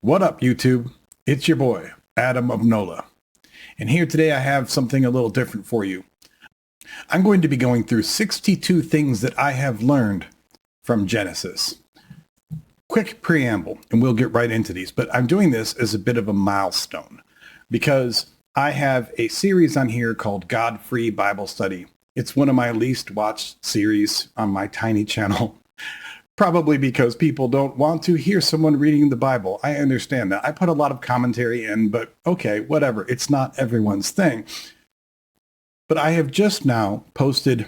What up, YouTube? It's your boy, Adam of NOLA. And here today I have something a little different for you. I'm going to be going through 62 things that I have learned from Genesis. Quick preamble, and we'll get right into these, but I'm doing this as a bit of a milestone because I have a series on here called God-Free Bible Study. It's one of my least watched series on my tiny channel. Probably because people don't want to hear someone reading the Bible. I understand that. I put a lot of commentary in, but okay, whatever. It's not everyone's thing. But I have just now posted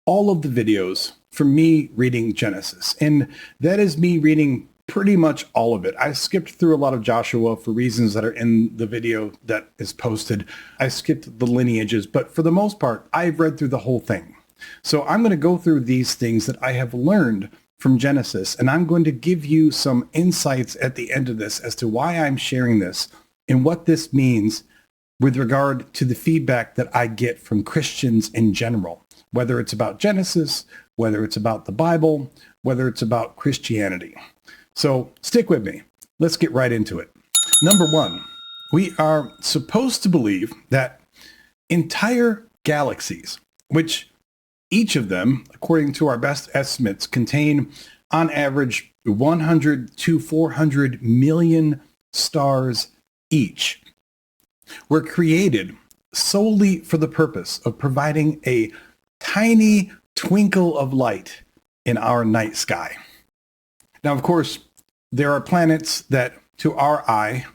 all of the videos from me reading Genesis. And that is me reading pretty much all of it. I skipped through a lot of Joshua for reasons that are in the video that is posted. I skipped the lineages, but for the most part, I've read through the whole thing. So I'm going to go through these things that I have learned from Genesis, and I'm going to give you some insights at the end of this as to why I'm sharing this and what this means with regard to the feedback that I get from Christians in general, whether it's about Genesis, whether it's about the Bible, whether it's about Christianity. So stick with me. Let's get right into it. Number one, we are supposed to believe that entire galaxies, which each of them, according to our best estimates, contain on average 100 to 400 million stars each, were created solely for the purpose of providing a tiny twinkle of light in our night sky. Now, of course, there are planets that to our eye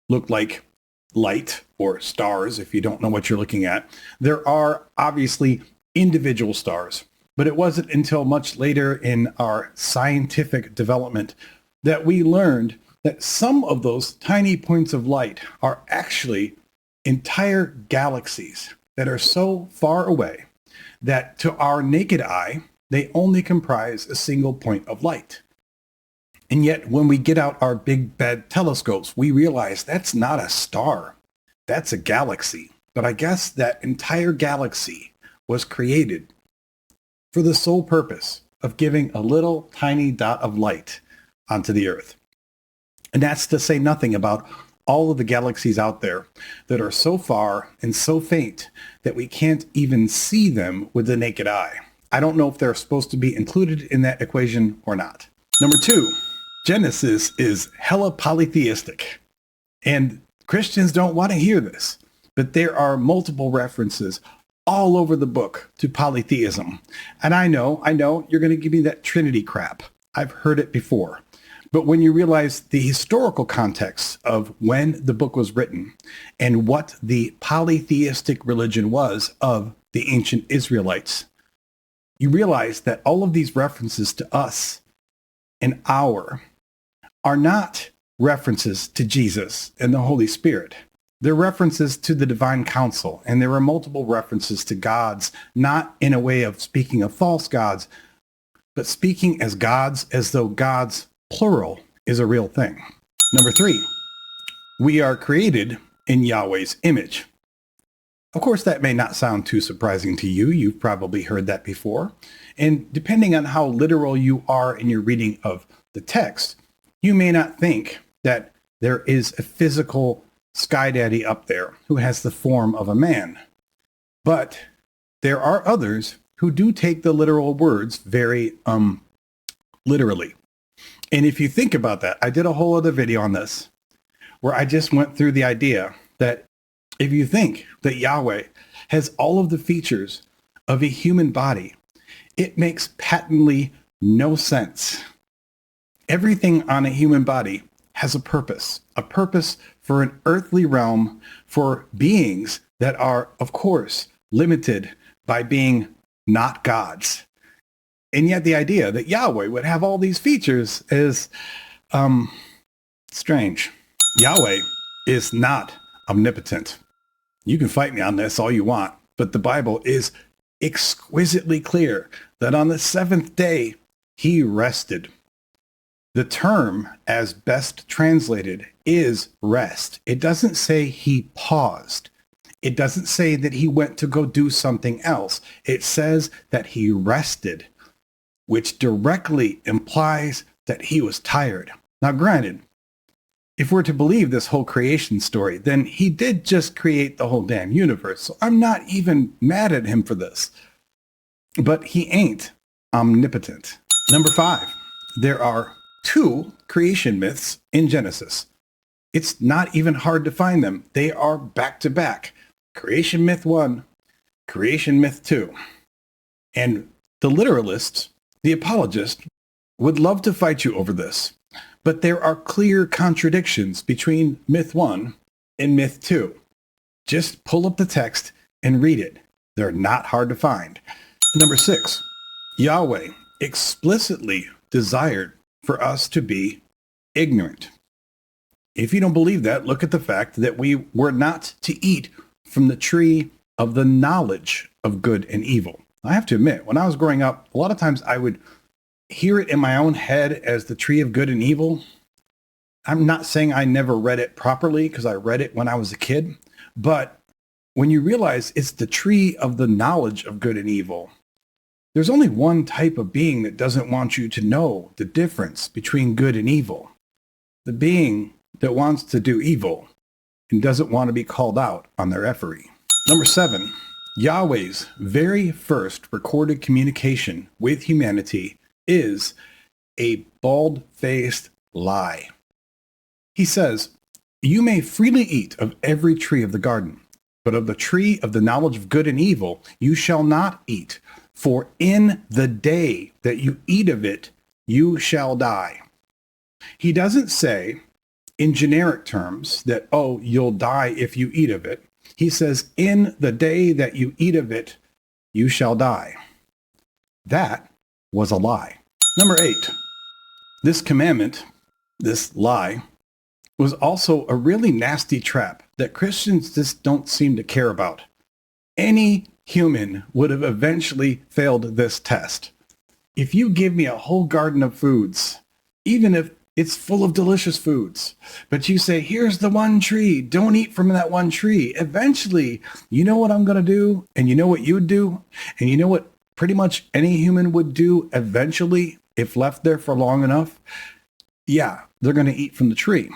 look like light or stars if you don't know what you're looking at. There are obviously individual stars, but it wasn't until much later in our scientific development that we learned that some of those tiny points of light are actually entire galaxies that are so far away that to our naked eye, they only comprise a single point of light. And yet when we get out our big bad telescopes, we realize that's not a star, that's a galaxy. But I guess that entire galaxy was created for the sole purpose of giving a little tiny dot of light onto the earth. And that's to say nothing about all of the galaxies out there that are so far and so faint that we can't even see them with the naked eye. I don't know if they're supposed to be included in that equation or not. Number two, Genesis is hella polytheistic. And Christians don't want to hear this, but there are multiple references all over the book to polytheism. And I know you're going to give me that Trinity crap. I've heard it before. But when you realize the historical context of when the book was written and what the polytheistic religion was of the ancient Israelites, you realize that all of these references to us and our are not references to Jesus and the Holy Spirit. They're references to the divine council, and there are multiple references to gods, not in a way of speaking of false gods, but speaking as gods as though gods, plural, is a real thing. Number three, we are created in Yahweh's image. Of course, that may not sound too surprising to you. You've probably heard that before. And depending on how literal you are in your reading of the text, you may not think that there is a physical Sky Daddy up there who has the form of a man. But there are others who do take the literal words very literally. And if you think about that, I did a whole other video on this where I just went through the idea that if you think that Yahweh has all of the features of a human body, it makes patently no sense. Everything on a human body has a purpose for an earthly realm, for beings that are, of course, limited by being not gods. And yet the idea that Yahweh would have all these features is strange. Yahweh is not omnipotent. You can fight me on this all you want, but the Bible is exquisitely clear that on the seventh day, he rested. The term, as best translated, is rest. It doesn't say he paused. It doesn't say that he went to go do something else. It says that he rested, which directly implies that he was tired. Now, granted, If we're to believe this whole creation story, then he did just create the whole damn universe. So I'm not even mad at him for this. But he ain't omnipotent. Number 5, there are 2 creation myths in Genesis. It's not even hard to find them. They are back to back. Creation myth 1, creation myth 2. And the literalists, the apologists, would love to fight you over this. But there are clear contradictions between myth 1 and myth 2. Just pull up the text and read it. They're not hard to find. Number 6, Yahweh explicitly desired for us to be ignorant. If you don't believe that, look at the fact that we were not to eat from the tree of the knowledge of good and evil. I have to admit, when I was growing up, a lot of times I would hear it in my own head as the tree of good and evil. I'm not saying I never read it properly because I read it when I was a kid, but when you realize it's the tree of the knowledge of good and evil, there's only one type of being that doesn't want you to know the difference between good and evil. The being that wants to do evil and doesn't want to be called out on their effery. Number 7, Yahweh's very first recorded communication with humanity is a bald-faced lie. He says, "You may freely eat of every tree of the garden, but of the tree of the knowledge of good and evil you shall not eat, for in the day that you eat of it, you shall die." He doesn't say in generic terms that, oh, you'll die if you eat of it. He says, in the day that you eat of it, you shall die. That was a lie. Number 8, this commandment, this lie, was also a really nasty trap that Christians just don't seem to care about. Any human would have eventually failed this test. If you give me a whole garden of foods, even if it's full of delicious foods, but you say, here's the one tree, don't eat from that one tree. Eventually, you know what I'm going to do? And you know what you'd do? And you know what pretty much any human would do eventually if left there for long enough? Yeah, they're going to eat from the tree.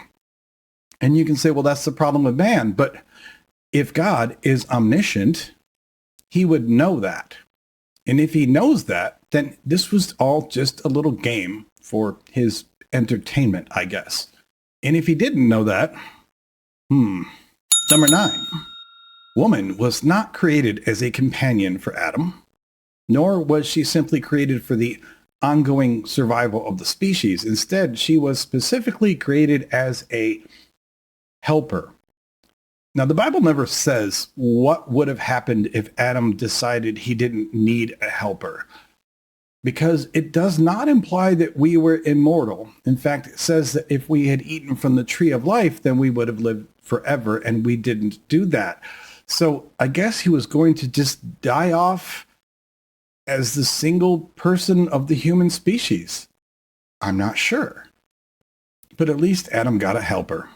And you can say, well, that's the problem with man. But if God is omniscient, he would know that. And if he knows that, then this was all just a little game for his entertainment, I guess. And if he didn't know that, Number 9, woman was not created as a companion for Adam, nor was she simply created for the ongoing survival of the species. Instead, she was specifically created as a helper. Now, the Bible never says what would have happened if Adam decided he didn't need a helper, because it does not imply that we were immortal. In fact, it says that if we had eaten from the tree of life, then we would have lived forever, and we didn't do that. So I guess he was going to just die off as the single person of the human species. I'm not sure. But at least Adam got a helper.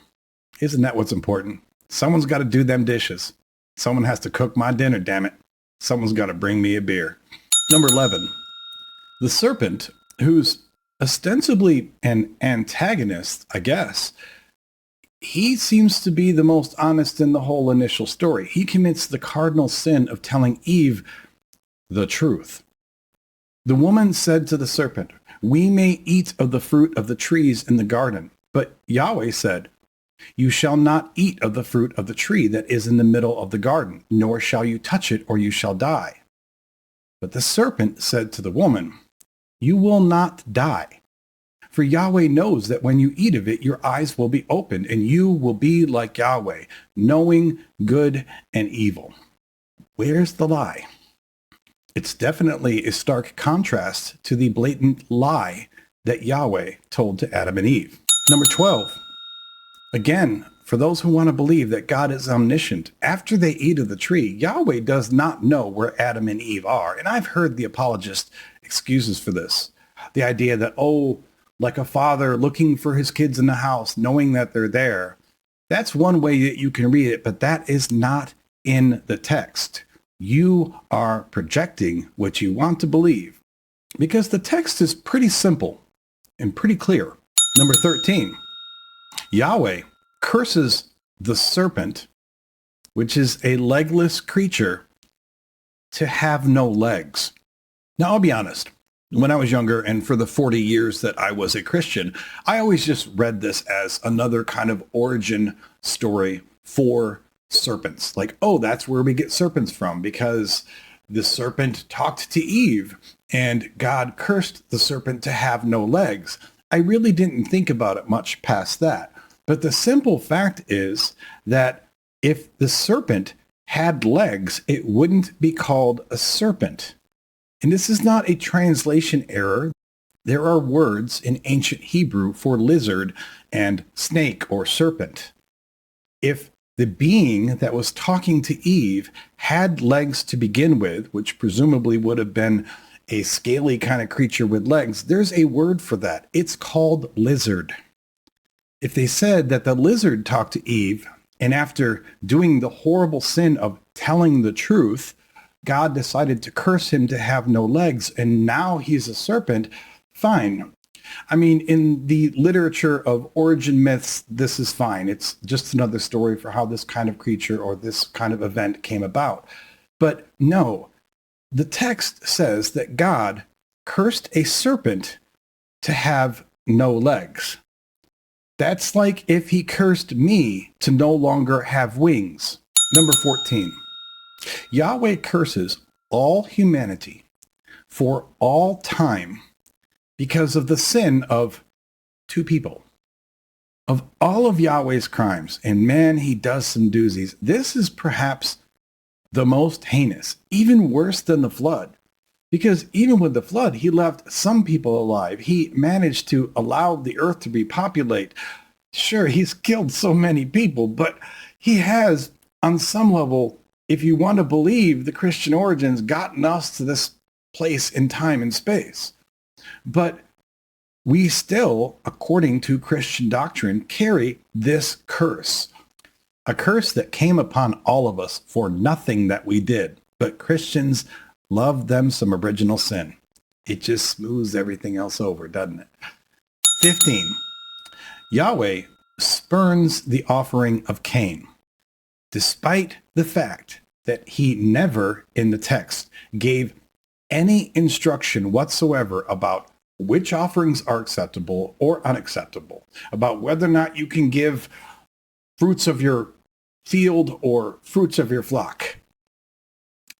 Isn't that what's important? Someone's got to do them dishes. Someone has to cook my dinner, damn it. Someone's got to bring me a beer. Number 11. The serpent, who's ostensibly an antagonist, I guess, he seems to be the most honest in the whole initial story. He commits the cardinal sin of telling Eve the truth. The woman said to the serpent, "We may eat of the fruit of the trees in the garden." But Yahweh said, "You shall not eat of the fruit of the tree that is in the middle of the garden, nor shall you touch it, or you shall die." But the serpent said to the woman, "You will not die. For Yahweh knows that when you eat of it, your eyes will be opened, and you will be like Yahweh, knowing good and evil." Where's the lie? It's definitely a stark contrast to the blatant lie that Yahweh told to Adam and Eve. Number 12. Again, for those who want to believe that God is omniscient, after they eat of the tree, Yahweh does not know where Adam and Eve are. And I've heard the apologist excuses for this. The idea that, like a father looking for his kids in the house, knowing that they're there. That's one way that you can read it, but that is not in the text. You are projecting what you want to believe, because the text is pretty simple and pretty clear. Number 13. Yahweh curses the serpent, which is a legless creature, to have no legs. Now, I'll be honest. When I was younger and for the 40 years that I was a Christian, I always just read this as another kind of origin story for serpents. Like, oh, that's where we get serpents from, because the serpent talked to Eve and God cursed the serpent to have no legs. I really didn't think about it much past that. But the simple fact is that if the serpent had legs, it wouldn't be called a serpent. And this is not a translation error. There are words in ancient Hebrew for lizard and snake or serpent. If the being that was talking to Eve had legs to begin with, which presumably would have been a scaly kind of creature with legs, there's a word for that. It's called lizard. If they said that the lizard talked to Eve, and after doing the horrible sin of telling the truth, God decided to curse him to have no legs, and now he's a serpent, fine. I mean, in the literature of origin myths, this is fine. It's just another story for how this kind of creature or this kind of event came about. But no, the text says that God cursed a serpent to have no legs. That's like if he cursed me to no longer have wings. Number 14. Yahweh curses all humanity for all time because of the sin of two people. Of all of Yahweh's crimes, and man, he does some doozies, this is perhaps the most heinous, even worse than the flood. Because even with the flood, he left some people alive. He managed to allow the earth to repopulate. Sure, he's killed so many people, but he has, on some level, if you want to believe the Christian origins, gotten us to this place in time and space. But we still, according to Christian doctrine, carry this curse. A curse that came upon all of us for nothing that we did. But Christians love them some original sin. It just smooths everything else over, doesn't it? 15. Yahweh spurns the offering of Cain, despite the fact that he never in the text gave any instruction whatsoever about which offerings are acceptable or unacceptable, about whether or not you can give fruits of your field or fruits of your flock.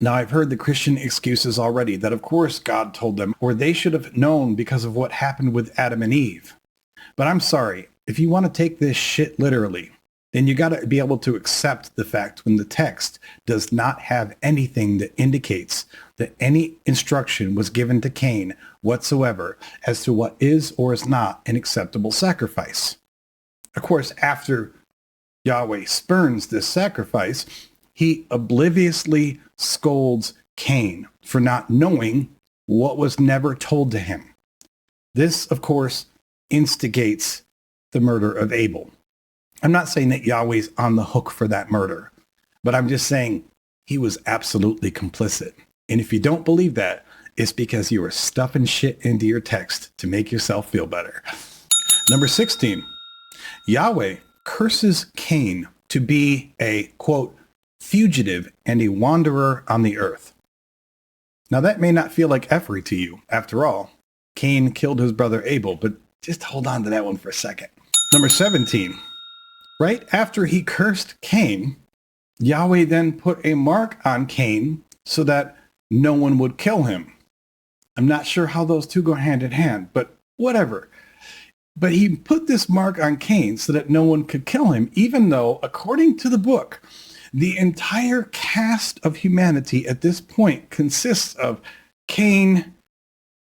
Now, I've heard the Christian excuses already that, of course, God told them, or they should have known because of what happened with Adam and Eve. But I'm sorry, if you want to take this shit literally, then you got to be able to accept the fact when the text does not have anything that indicates that any instruction was given to Cain whatsoever as to what is or is not an acceptable sacrifice. Of course, after Yahweh spurns this sacrifice, he obliviously scolds Cain for not knowing what was never told to him. This, of course, instigates the murder of Abel. I'm not saying that Yahweh's on the hook for that murder, but I'm just saying he was absolutely complicit. And if you don't believe that, it's because you are stuffing shit into your text to make yourself feel better. Number 16, Yahweh curses Cain to be a, quote, fugitive and a wanderer on the earth. Now that may not feel like effery to you. After all, Cain killed his brother Abel, but just hold on to that one for a second. Number 17, right after he cursed Cain, Yahweh then put a mark on Cain so that no one would kill him. I'm not sure how those two go hand in hand, but whatever. But he put this mark on Cain so that no one could kill him, even though, according to the book, the entire cast of humanity at this point consists of Cain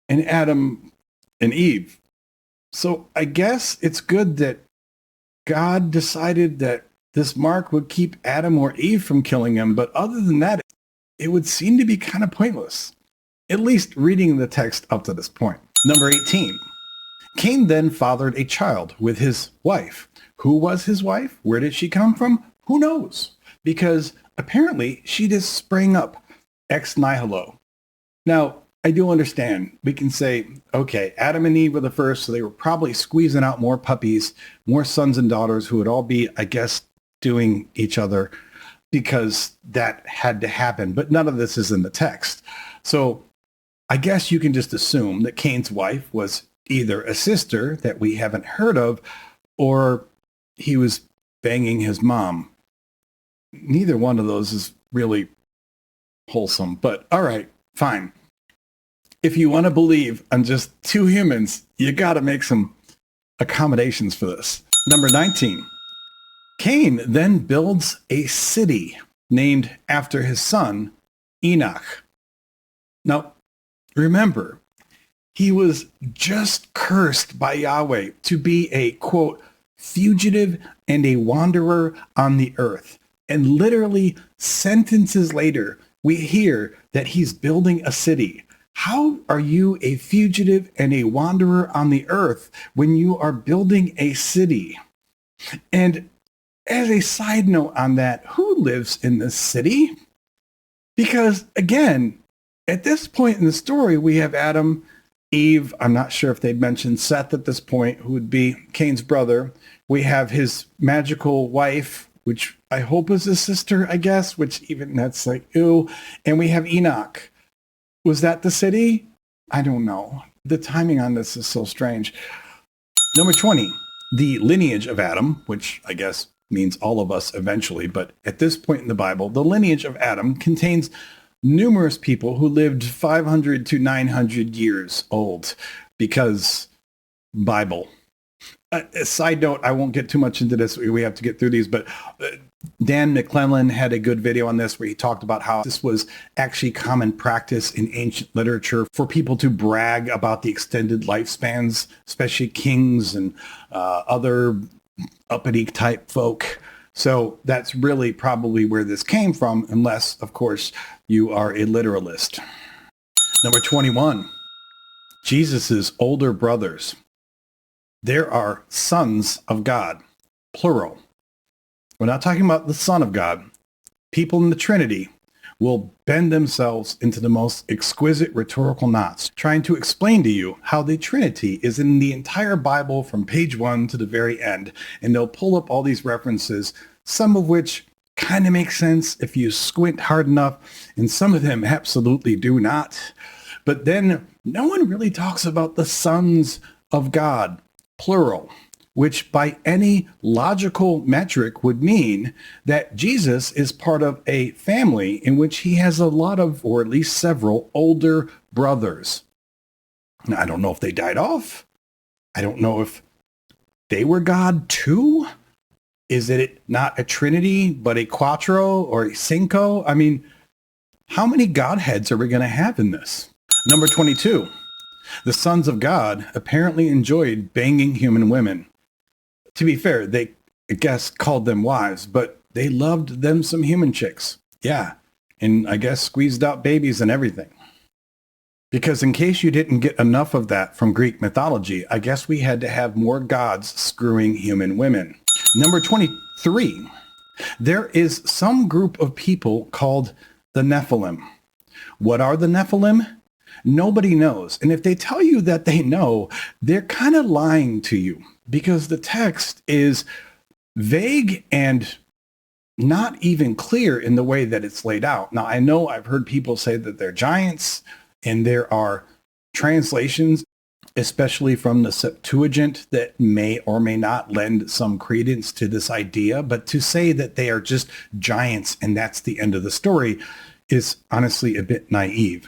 and Adam and Eve. So I guess it's good that God decided that this mark would keep Adam or Eve from killing him. But other than that, it would seem to be kind of pointless, at least reading the text up to this point. Number 18. Cain then fathered a child with his wife. Who was his wife? Where did she come from? Who knows? Because apparently she just sprang up ex nihilo. Now, I do understand. We can say, okay, Adam and Eve were the first, so they were probably squeezing out more puppies, more sons and daughters who would all be, I guess, doing each other because that had to happen. But none of this is in the text. So I guess you can just assume that Cain's wife was either a sister that we haven't heard of, or he was banging his mom. Neither one of those is really wholesome, but all right, fine. If you want to believe on just two humans, you got to make some accommodations for this. Number 19. Cain then builds a city named after his son, Enoch. Now, remember, he was just cursed by Yahweh to be a, quote, fugitive and a wanderer on the earth. And literally sentences later, we hear that he's building a city. How are you a fugitive and a wanderer on the earth when you are building a city? And as a side note on that, who lives in this city? Because again, at this point in the story, we have Adam, Eve. I'm not sure if they'd mentioned Seth at this point, who would be Cain's brother. We have his magical wife, which I hope is his sister, I guess, which even that's like, ew. And we have Enoch. Was that the city? I don't know. The timing on this is so strange. Number 20, the lineage of Adam, which I guess means all of us eventually. But at this point in the Bible, the lineage of Adam contains numerous people who lived 500 to 900 years old because Bible. A side note, I won't get too much into this. We have to get through these, but Dan McClellan had a good video on this where he talked about how this was actually common practice in ancient literature for people to brag about the extended lifespans, especially kings and other uppity type folk. So that's really probably where this came from, unless, of course, you are a literalist. Number 21, Jesus's older brothers. There are sons of God, plural. We're not talking about the Son of God. People in the Trinity will bend themselves into the most exquisite rhetorical knots, trying to explain to you how the Trinity is in the entire Bible from page 1 to the very end. And they'll pull up all these references, some of which kind of make sense if you squint hard enough, and some of them absolutely do not. But then no one really talks about the sons of God, plural, which by any logical metric would mean that Jesus is part of a family in which he has a lot of, or at least several, older brothers. Now, I don't know if they died off. I don't know if they were God too. Is it not a trinity, but a quattro or a cinco? I mean, how many Godheads are we going to have in this? Number 22. The sons of God apparently enjoyed banging human women. To be fair, they, I guess, called them wives, but they loved them some human chicks. Yeah, and I guess squeezed out babies and everything. Because in case you didn't get enough of that from Greek mythology, I guess we had to have more gods screwing human women. Number 23. There is some group of people called the Nephilim. What are the Nephilim? Nobody knows. And if they tell you that they know, they're kind of lying to you because the text is vague and not even clear in the way that it's laid out. Now, I know I've heard people say that they're giants, and there are translations, especially from the Septuagint, that may or may not lend some credence to this idea. But to say that they are just giants and that's the end of the story is honestly a bit naive.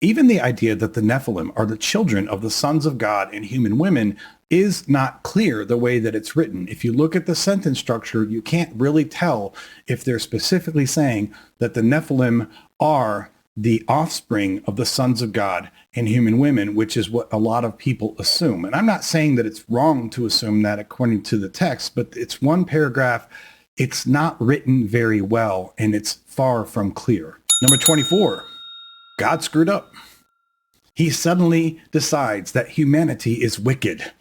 Even the idea that the Nephilim are the children of the sons of God and human women is not clear the way that it's written. If you look at the sentence structure, you can't really tell if they're specifically saying that the Nephilim are the offspring of the sons of God and human women, which is what a lot of people assume. And I'm not saying that it's wrong to assume that according to the text, but it's one paragraph. It's not written very well, and it's far from clear. Number 24. God screwed up. He suddenly decides that humanity is wicked,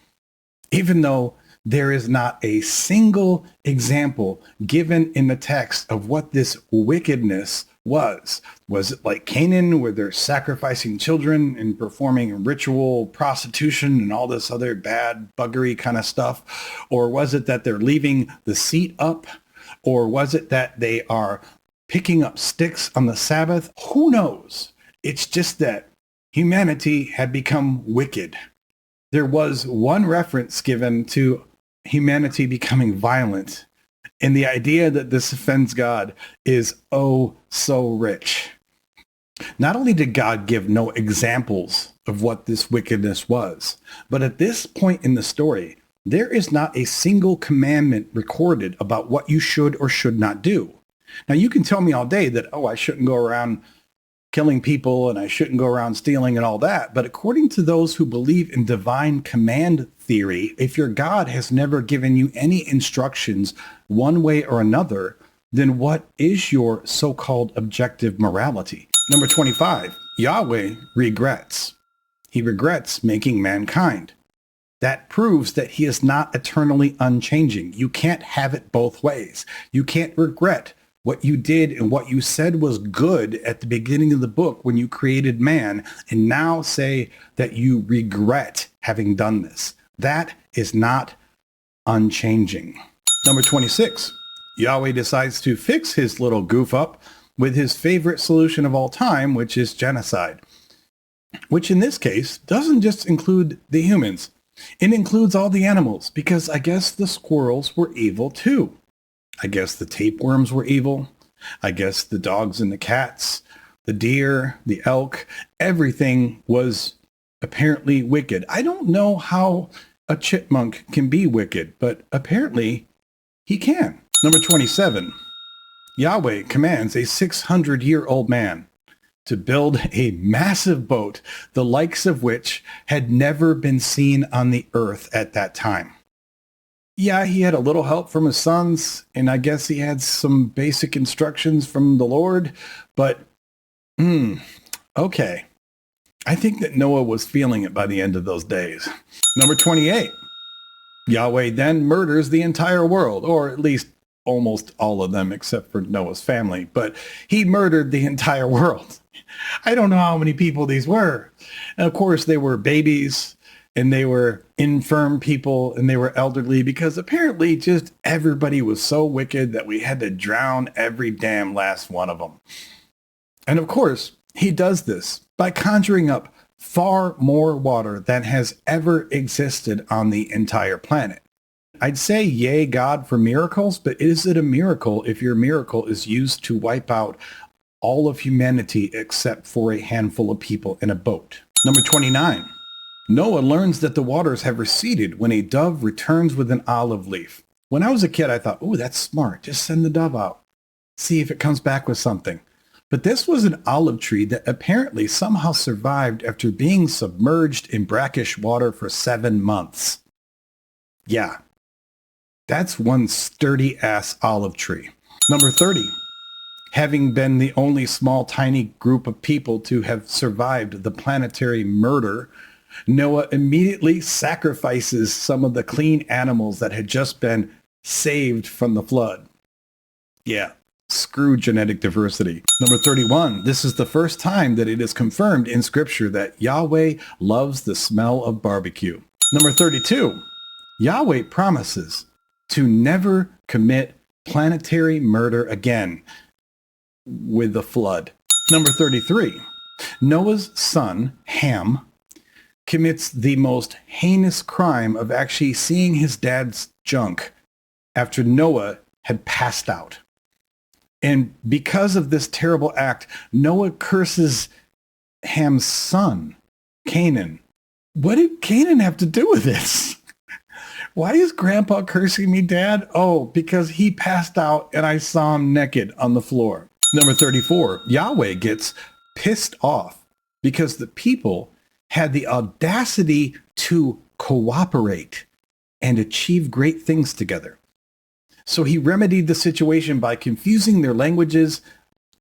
even though There is not a single example given in the text of what this wickedness was. Was it like Canaan, where they're sacrificing children and performing ritual prostitution and all this other bad buggery kind of stuff? Or was it that they're leaving the seat up? Or was it that they are picking up sticks on the Sabbath? Who knows? It's just that humanity had become wicked. There was one reference given to humanity becoming violent, and the idea that this offends God is oh so rich. Not only did God give no examples of what this wickedness was, but at this point in the story, there is not a single commandment recorded about what you should or should not do. Now, you can tell me all day that, I shouldn't go around killing people and I shouldn't go around stealing and all that. But according to those who believe in divine command theory, if your God has never given you any instructions one way or another, then what is your so-called objective morality? Number 25, Yahweh regrets. He regrets making mankind. That proves that he is not eternally unchanging. You can't have it both ways. You can't regret what you did and what you said was good at the beginning of the book when you created man, and now say that you regret having done this. That is not unchanging. Number 26, Yahweh decides to fix his little goof up with his favorite solution of all time, which is genocide, which in this case doesn't just include the humans. It includes all the animals, because I guess the squirrels were evil too. I guess the tapeworms were evil. I guess the dogs and the cats, the deer, the elk, everything was apparently wicked. I don't know how a chipmunk can be wicked, but apparently he can. Number 27, Yahweh commands a 600-year-old man to build a massive boat, the likes of which had never been seen on the earth at that time. Yeah, he had a little help from his sons, and I guess he had some basic instructions from the Lord, but, okay. I think that Noah was feeling it by the end of those days. Number 28, Yahweh then murders the entire world, or at least almost all of them except for Noah's family, but he murdered the entire world. I don't know how many people these were. And of course, they were babies, and they were infirm people, and they were elderly, because apparently just everybody was so wicked that we had to drown every damn last one of them. And of course, he does this by conjuring up far more water than has ever existed on the entire planet. I'd say yay God for miracles, but is it a miracle if your miracle is used to wipe out all of humanity except for a handful of people in a boat? Number 29. Noah learns that the waters have receded when a dove returns with an olive leaf. When I was a kid, I thought, that's smart. Just send the dove out. See if it comes back with something. But this was an olive tree that apparently somehow survived after being submerged in brackish water for 7 months. Yeah, that's one sturdy-ass olive tree. Number 30. Having been the only small, tiny group of people to have survived the planetary murder, Noah immediately sacrifices some of the clean animals that had just been saved from the flood. Yeah, screw genetic diversity. Number 31, this is the first time that it is confirmed in Scripture that Yahweh loves the smell of barbecue. Number 32, Yahweh promises to never commit planetary murder again with the flood. Number 33, Noah's son, Ham, commits the most heinous crime of actually seeing his dad's junk after Noah had passed out. And because of this terrible act, Noah curses Ham's son, Canaan. What did Canaan have to do with this? Why is Grandpa cursing me, Dad? Oh, because he passed out and I saw him naked on the floor. Number 34, Yahweh gets pissed off because the people had the audacity to cooperate and achieve great things together. So he remedied the situation by confusing their languages,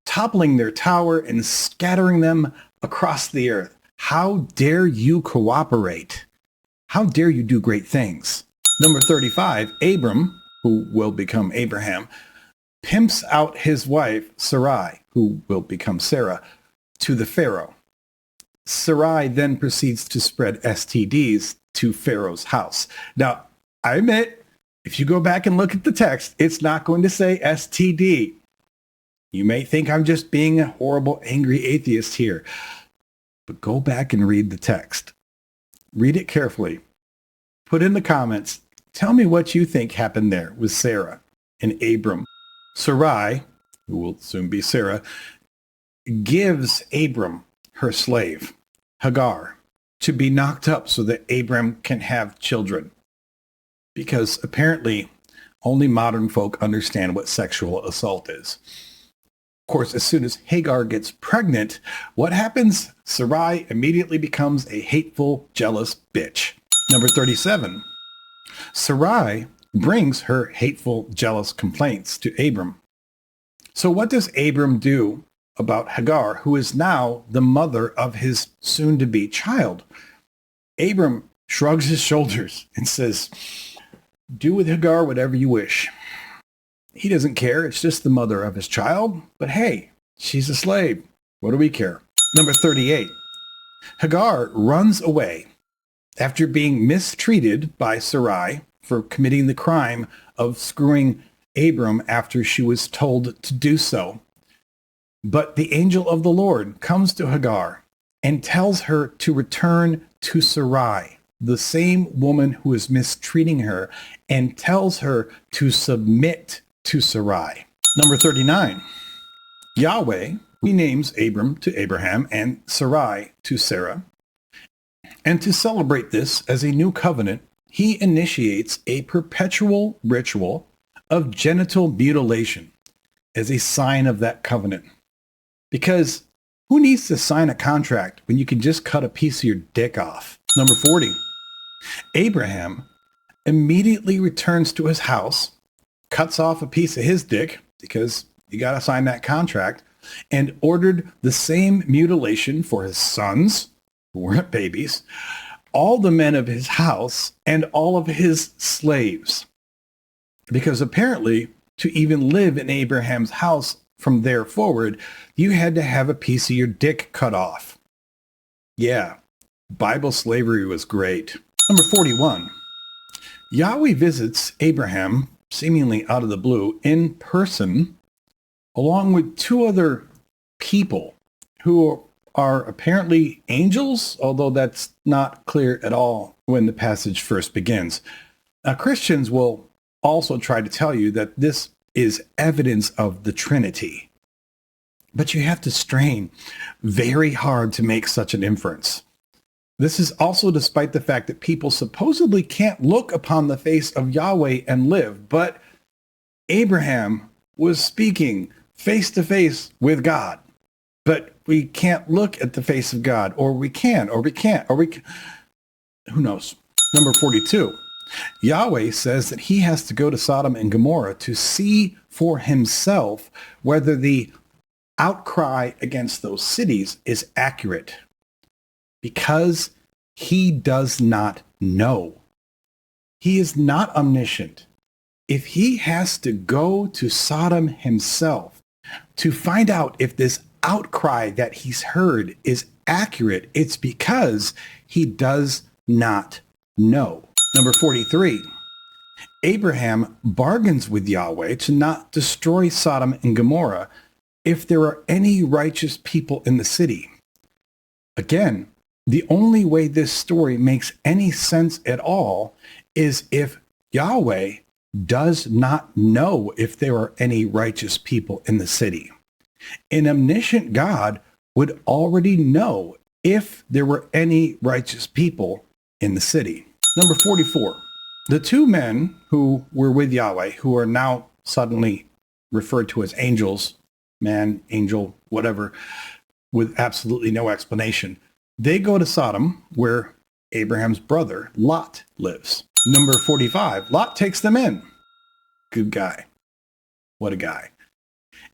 toppling their tower, and scattering them across the earth. How dare you cooperate? How dare you do great things? Number 35, Abram, who will become Abraham, pimps out his wife, Sarai, who will become Sarah, to the Pharaoh. Sarai then proceeds to spread STDs to Pharaoh's house. Now, I admit, if you go back and look at the text, it's not going to say STD. You may think I'm just being a horrible, angry atheist here, but go back and read the text. Read it carefully. Put in the comments, tell me what you think happened there with Sarah and Abram. Sarai, who will soon be Sarah, gives Abram her slave, Hagar, to be knocked up so that Abram can have children. Because apparently only modern folk understand what sexual assault is. Of course, as soon as Hagar gets pregnant, what happens? Sarai immediately becomes a hateful, jealous bitch. Number 37, Sarai brings her hateful, jealous complaints to Abram. So what does Abram do about Hagar, who is now the mother of his soon-to-be child? Abram shrugs his shoulders and says, do with Hagar whatever you wish. He doesn't care. It's just the mother of his child. But hey, she's a slave. What do we care? Number 38. Hagar runs away after being mistreated by Sarai for committing the crime of screwing Abram after she was told to do so. But the angel of the Lord comes to Hagar and tells her to return to Sarai, the same woman who is mistreating her, and tells her to submit to Sarai. Number 39, Yahweh renames Abram to Abraham and Sarai to Sarah. And to celebrate this as a new covenant, he initiates a perpetual ritual of genital mutilation as a sign of that covenant. Because who needs to sign a contract when you can just cut a piece of your dick off? Number 40, Abraham immediately returns to his house, cuts off a piece of his dick, because you got to sign that contract, and ordered the same mutilation for his sons, who weren't babies, all the men of his house, and all of his slaves. Because apparently, to even live in Abraham's house from there forward, you had to have a piece of your dick cut off. Yeah, Bible slavery was great. Number 41, Yahweh visits Abraham, seemingly out of the blue, in person, along with two other people who are apparently angels, although that's not clear at all when the passage first begins. Now, Christians will also try to tell you that this is evidence of the Trinity. But you have to strain very hard to make such an inference. This is also despite the fact that people supposedly can't look upon the face of Yahweh and live, but Abraham was speaking face to face with God. But we can't look at the face of God, or we can, or we can't, who knows? Number 42, Yahweh says that he has to go to Sodom and Gomorrah to see for himself whether the outcry against those cities is accurate, because he does not know. He is omniscient. Omniscient. If he has to go to Sodom himself to find out if this outcry that he's heard is accurate, it's because he does not know. Number 43, Abraham bargains with Yahweh to not destroy Sodom and Gomorrah if there are any righteous people in the city. Again, the only way this story makes any sense at all is if Yahweh does not know if there are any righteous people in the city. An omniscient God would already know if there were any righteous people in the city. Number 44, the two men who were with Yahweh, who are now suddenly referred to as angels, man, angel, whatever, with absolutely no explanation, they go to Sodom, where Abraham's brother, Lot, lives. Number 45, Lot takes them in. Good guy. What a guy.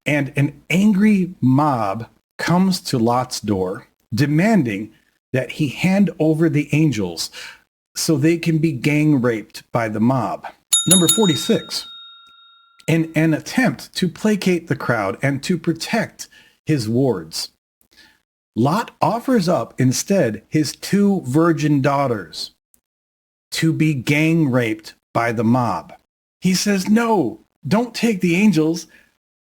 And an angry mob comes to Lot's door, demanding that he hand over the angels so they can be gang raped by the mob. Number 46, in an attempt to placate the crowd and to protect his wards, Lot offers up instead his 2 virgin daughters to be gang raped by the mob. He says, no, don't take the angels.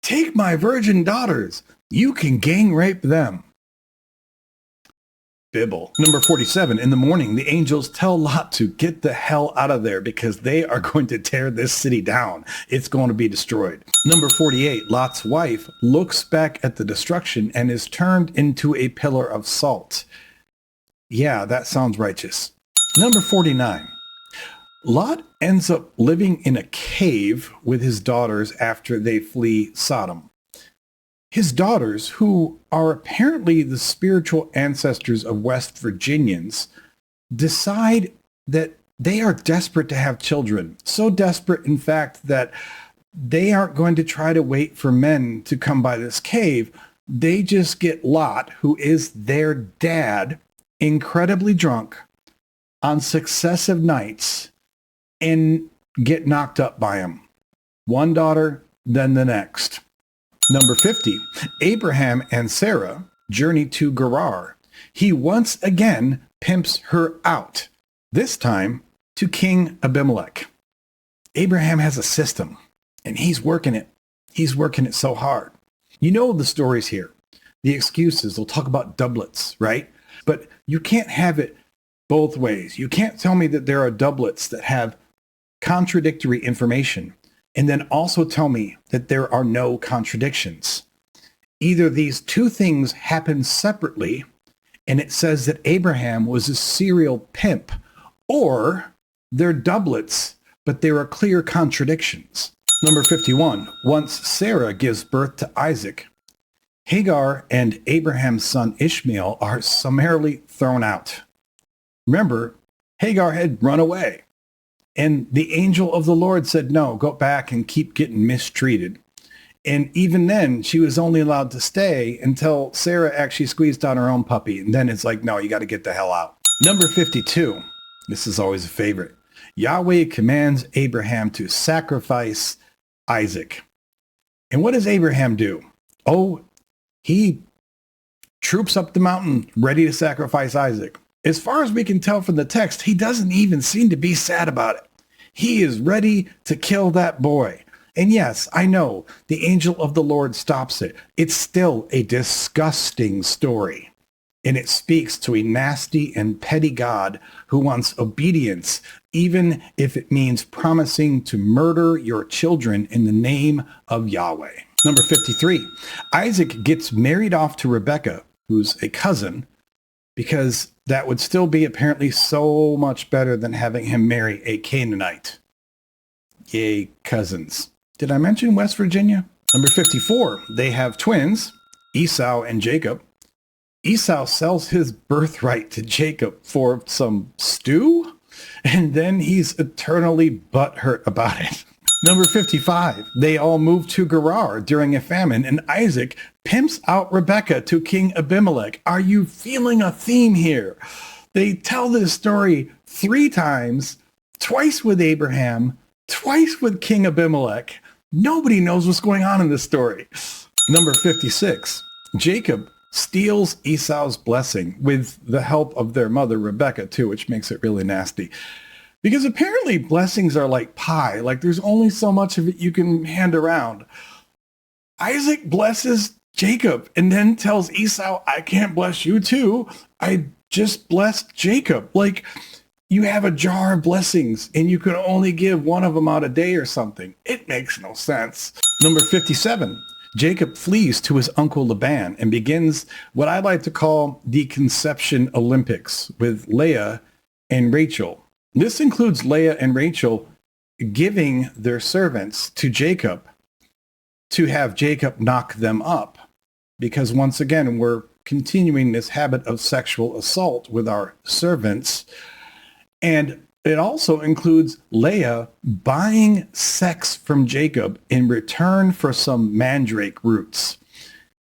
Take my virgin daughters. You can gang rape them. Bibble. Number 47, in the morning, the angels tell Lot to get the hell out of there because they are going to tear this city down. It's going to be destroyed. Number 48, Lot's wife looks back at the destruction and is turned into a pillar of salt. Yeah, that sounds righteous. Number 49, Lot ends up living in a cave with his daughters after they flee Sodom. His daughters, who are apparently the spiritual ancestors of West Virginians, decide that they are desperate to have children. So desperate, in fact, that they aren't going to try to wait for men to come by this cave. They just get Lot, who is their dad, incredibly drunk on successive nights and get knocked up by him. One daughter, then the next. Number 50, Abraham and Sarah journey to Gerar. He once again pimps her out, this time to King Abimelech. Abraham has a system, and he's working it. He's working it so hard. You know the stories here, the excuses. They'll talk about doublets, right? But you can't have it both ways. You can't tell me that there are doublets that have contradictory information and then also tell me that there are no contradictions. Either these two things happen separately, and it says that Abraham was a serial pimp, or they're doublets, but there are clear contradictions. Number 51, once Sarah gives birth to Isaac, Hagar and Abraham's son Ishmael are summarily thrown out. Remember, Hagar had run away. And the angel of the Lord said, no, go back and keep getting mistreated. And even then, she was only allowed to stay until Sarah actually squeezed out her own puppy. And then it's like, no, you got to get the hell out. Number 52. This is always a favorite. Yahweh commands Abraham to sacrifice Isaac. And what does Abraham do? Oh, he troops up the mountain ready to sacrifice Isaac. As far as we can tell from the text, he doesn't even seem to be sad about it. He is ready to kill that boy. And yes, I know the angel of the Lord stops it. It's still a disgusting story. And it speaks to a nasty and petty God who wants obedience, even if it means promising to murder your children in the name of Yahweh. Number 53, Isaac gets married off to Rebekah, who's a cousin, because that would still be apparently so much better than having him marry a Canaanite. Yay, cousins. Did I mention West Virginia? Number 54, they have twins, Esau and Jacob. Esau sells his birthright to Jacob for some stew, and then he's eternally butthurt about it. Number 55, they all move to Gerar during a famine, and Isaac pimps out Rebekah to King Abimelech. Are you feeling a theme here? They tell this story 3 times, twice with Abraham, twice with King Abimelech. Nobody knows what's going on in this story. Number 56, Jacob steals Esau's blessing with the help of their mother, Rebekah, too, which makes it really nasty. Because apparently blessings are like pie. Like there's only so much of it you can hand around. Isaac blesses Jacob and then tells Esau, I can't bless you too. I just blessed Jacob. Like you have a jar of blessings and you can only give one of them out a day or something. It makes no sense. Number 57, Jacob flees to his uncle Laban and begins what I like to call the conception Olympics with Leah and Rachel. This includes Leah and Rachel giving their servants to Jacob to have Jacob knock them up. Because once again, we're continuing this habit of sexual assault with our servants. And it also includes Leah buying sex from Jacob in return for some mandrake roots.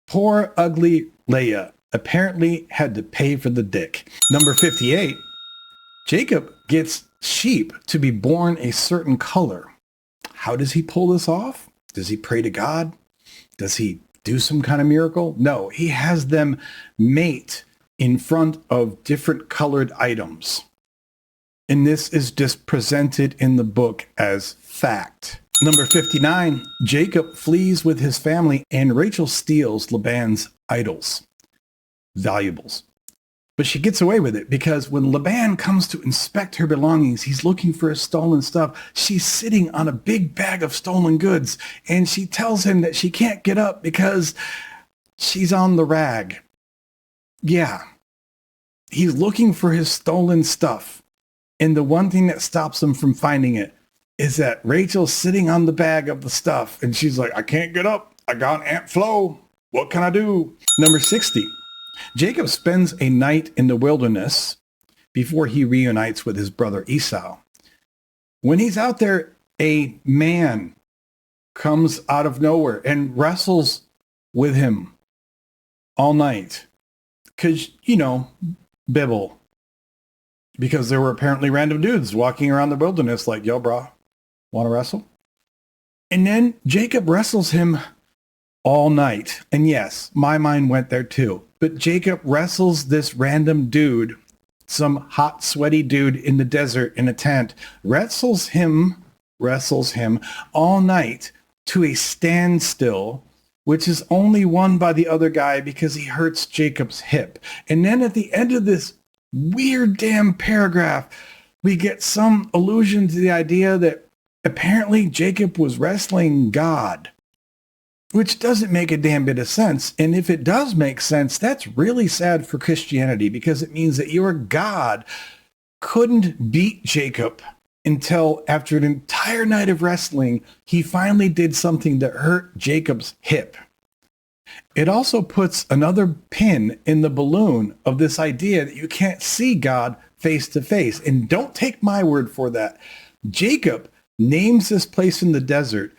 Poor, ugly Leah apparently had to pay for the dick. Number 58. Jacob gets sheep to be born a certain color. How does he pull this off? Does he pray to God? Does he do some kind of miracle? No, he has them mate in front of different colored items. And this is just presented in the book as fact. Number 59, Jacob flees with his family and Rachel steals Laban's idols, valuables. But she gets away with it because when Laban comes to inspect her belongings, he's looking for his stolen stuff. She's sitting on a big bag of stolen goods, and she tells him that she can't get up because she's on the rag. Yeah, he's looking for his stolen stuff. And the one thing that stops him from finding it is that Rachel's sitting on the bag of the stuff, and she's like, I can't get up. I got Aunt Flo. What can I do? Number 60. Jacob spends a night in the wilderness before he reunites with his brother Esau. When he's out there, a man comes out of nowhere and wrestles with him all night. Because, Bible. Because there were apparently random dudes walking around the wilderness like, yo, bro, want to wrestle? And then Jacob wrestles him all night. And yes, my mind went there too. But Jacob wrestles this random dude, some hot, sweaty dude in the desert in a tent, wrestles him all night to a standstill, which is only won by the other guy because he hurts Jacob's hip. And then at the end of this weird damn paragraph, we get some allusion to the idea that apparently Jacob was wrestling God, which doesn't make a damn bit of sense. And if it does make sense, that's really sad for Christianity because it means that your God couldn't beat Jacob until after an entire night of wrestling, he finally did something that hurt Jacob's hip. It also puts another pin in the balloon of this idea that you can't see God face to face. And don't take my word for that. Jacob names this place in the desert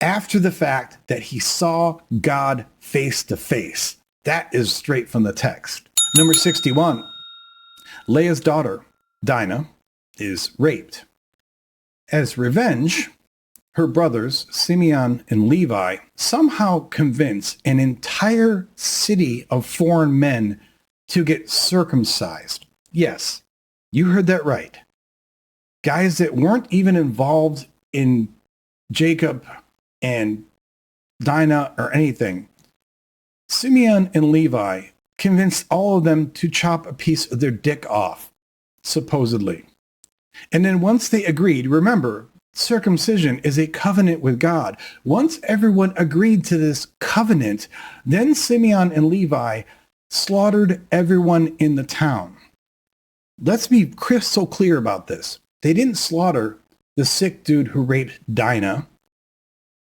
after the fact that he saw God face to face. That is straight from the text. Number 61, Leah's daughter, Dinah, is raped. As revenge, her brothers, Simeon and Levi, somehow convince an entire city of foreign men to get circumcised. Yes, you heard that right. Guys that weren't even involved in Jacob and Dinah or anything. Simeon and Levi convinced all of them to chop a piece of their dick off, supposedly. And then once they agreed, remember, circumcision is a covenant with God. Once everyone agreed to this covenant, then Simeon and Levi slaughtered everyone in the town. Let's be crystal clear about this. They didn't slaughter the sick dude who raped Dinah.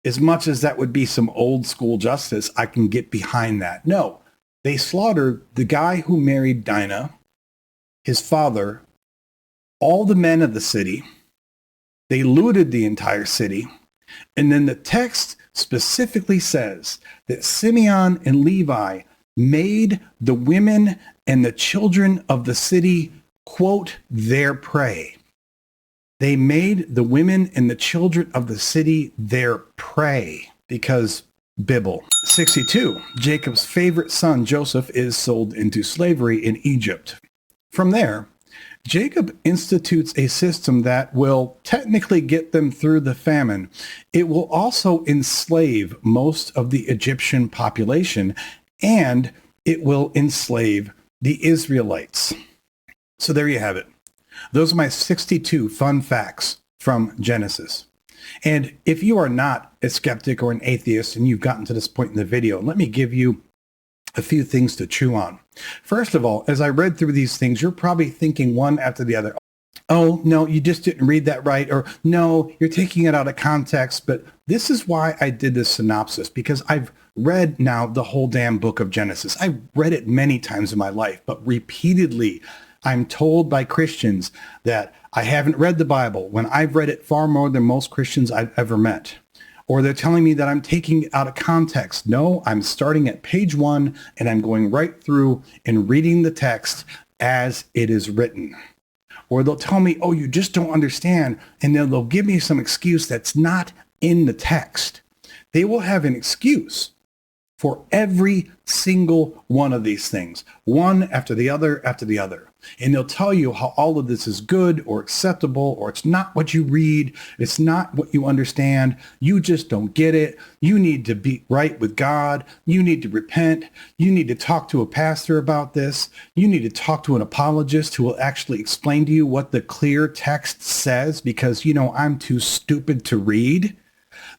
As much as that would be some old school justice, I can get behind that. No, they slaughtered the guy who married Dinah, his father, all the men of the city. They looted the entire city. And then the text specifically says that Simeon and Levi made the women and the children of the city, quote, their prey. They made the women and the children of the city their prey because Bible. 62, Jacob's favorite son, Joseph, is sold into slavery in Egypt. From there, Jacob institutes a system that will technically get them through the famine. It will also enslave most of the Egyptian population, and it will enslave the Israelites. So there you have it. Those are my 62 fun facts from Genesis. And if you are not a skeptic or an atheist and you've gotten to this point in the video, let me give you a few things to chew on. First of all, as I read through these things, you're probably thinking one after the other, oh, no, you just didn't read that right, or no, you're taking it out of context. But this is why I did this synopsis, because I've read now the whole damn book of Genesis. I've read it many times in my life, but repeatedly I'm told by Christians that I haven't read the Bible when I've read it far more than most Christians I've ever met. Or they're telling me that I'm taking it out of context. No, I'm starting at page 1 and I'm going right through and reading the text as it is written. or they'll tell me, oh, you just don't understand. And then they'll give me some excuse that's not in the text. They will have an excuse for every single one of these things, one after the other after the other. And they'll tell you how all of this is good or acceptable, or it's not what you read, it's not what you understand, you just don't get it, you need to be right with God, you need to repent, you need to talk to a pastor about this, you need to talk to an apologist who will actually explain to you what the clear text says, because, I'm too stupid to read.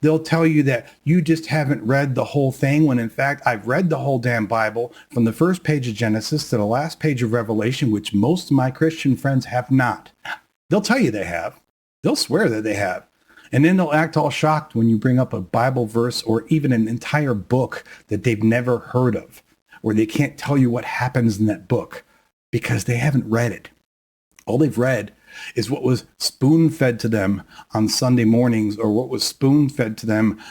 They'll tell you that you just haven't read the whole thing, when in fact, I've read the whole damn Bible from the first page of Genesis to the last page of Revelation, which most of my Christian friends have not. They'll tell you they have. They'll swear that they have. And then they'll act all shocked when you bring up a Bible verse or even an entire book that they've never heard of, or they can't tell you what happens in that book because they haven't read it. All they've read is what was spoon-fed to them on Sunday mornings, or what was spoon-fed to them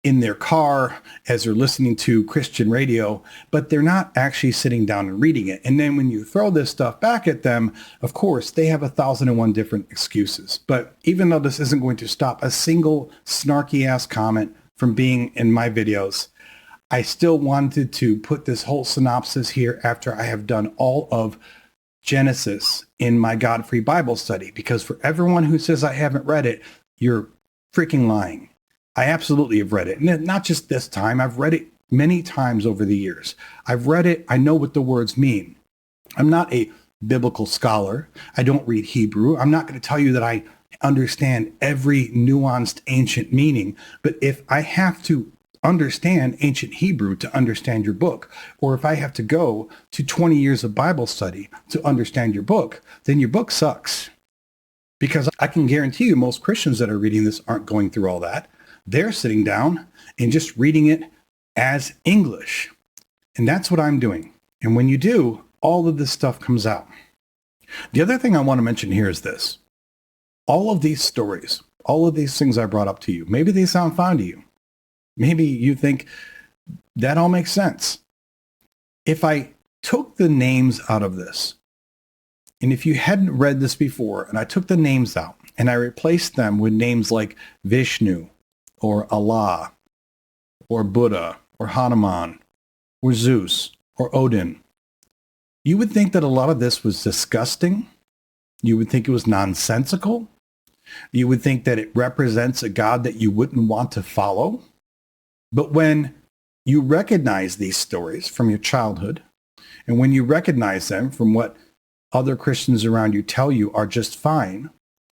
in their car as they're listening to Christian radio, but they're not actually sitting down and reading it. And then when you throw this stuff back at them, of course, they have 1,001 different excuses. But even though this isn't going to stop a single snarky-ass comment from being in my videos, I still wanted to put this whole synopsis here after I have done all of Genesis in my God-free Bible study, because for everyone who says I haven't read it, you're freaking lying. I absolutely have read it. And not just this time, I've read it many times over the years. I've read it. I know what the words mean. I'm not a biblical scholar. I don't read Hebrew. I'm not going to tell you that I understand every nuanced ancient meaning. But if I have to understand ancient Hebrew to understand your book, or if I have to go to 20 years of Bible study to understand your book, then your book sucks. Because I can guarantee you most Christians that are reading this aren't going through all that. They're sitting down and just reading it as English. And that's what I'm doing. And when you do, all of this stuff comes out. The other thing I want to mention here is this. All of these stories, all of these things I brought up to you, maybe they sound fine to you. Maybe you think that all makes sense. If I took the names out of this, and if you hadn't read this before, and I took the names out, and I replaced them with names like Vishnu, or Allah, or Buddha, or Hanuman, or Zeus, or Odin, you would think that a lot of this was disgusting. You would think it was nonsensical. You would think that it represents a God that you wouldn't want to follow. But when you recognize these stories from your childhood, and when you recognize them from what other Christians around you tell you are just fine,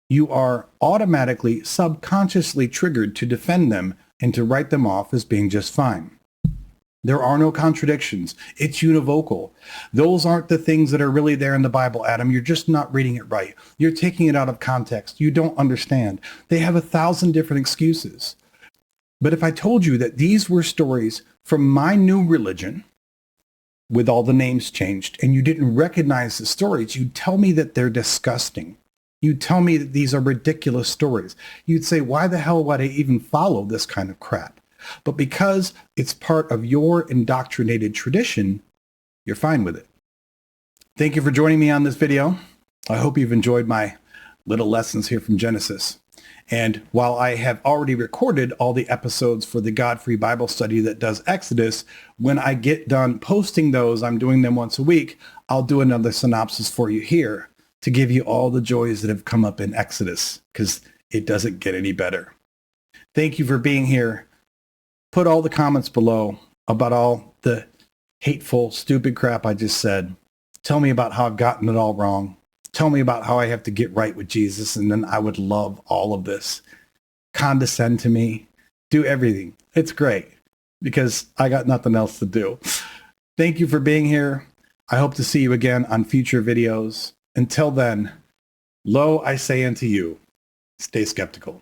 you are automatically, subconsciously triggered to defend them and to write them off as being just fine. There are no contradictions. It's univocal. Those aren't the things that are really there in the Bible, Adam. You're just not reading it right. You're taking it out of context. You don't understand. They have 1,000 different excuses. But if I told you that these were stories from my new religion, with all the names changed, and you didn't recognize the stories, you'd tell me that they're disgusting. You'd tell me that these are ridiculous stories. You'd say, why the hell would I even follow this kind of crap? But because it's part of your indoctrinated tradition, you're fine with it. Thank you for joining me on this video. I hope you've enjoyed my little lessons here from Genesis. And while I have already recorded all the episodes for the God-free Bible study that does Exodus, when I get done posting those, I'm doing them once a week, I'll do another synopsis for you here to give you all the joys that have come up in Exodus, because it doesn't get any better. Thank you for being here. Put all the comments below about all the hateful, stupid crap I just said. Tell me about how I've gotten it all wrong. Tell me about how I have to get right with Jesus, and then I would love all of this. Condescend to me. Do everything. It's great, because I got nothing else to do. Thank you for being here. I hope to see you again on future videos. Until then, lo, I say unto you, stay skeptical.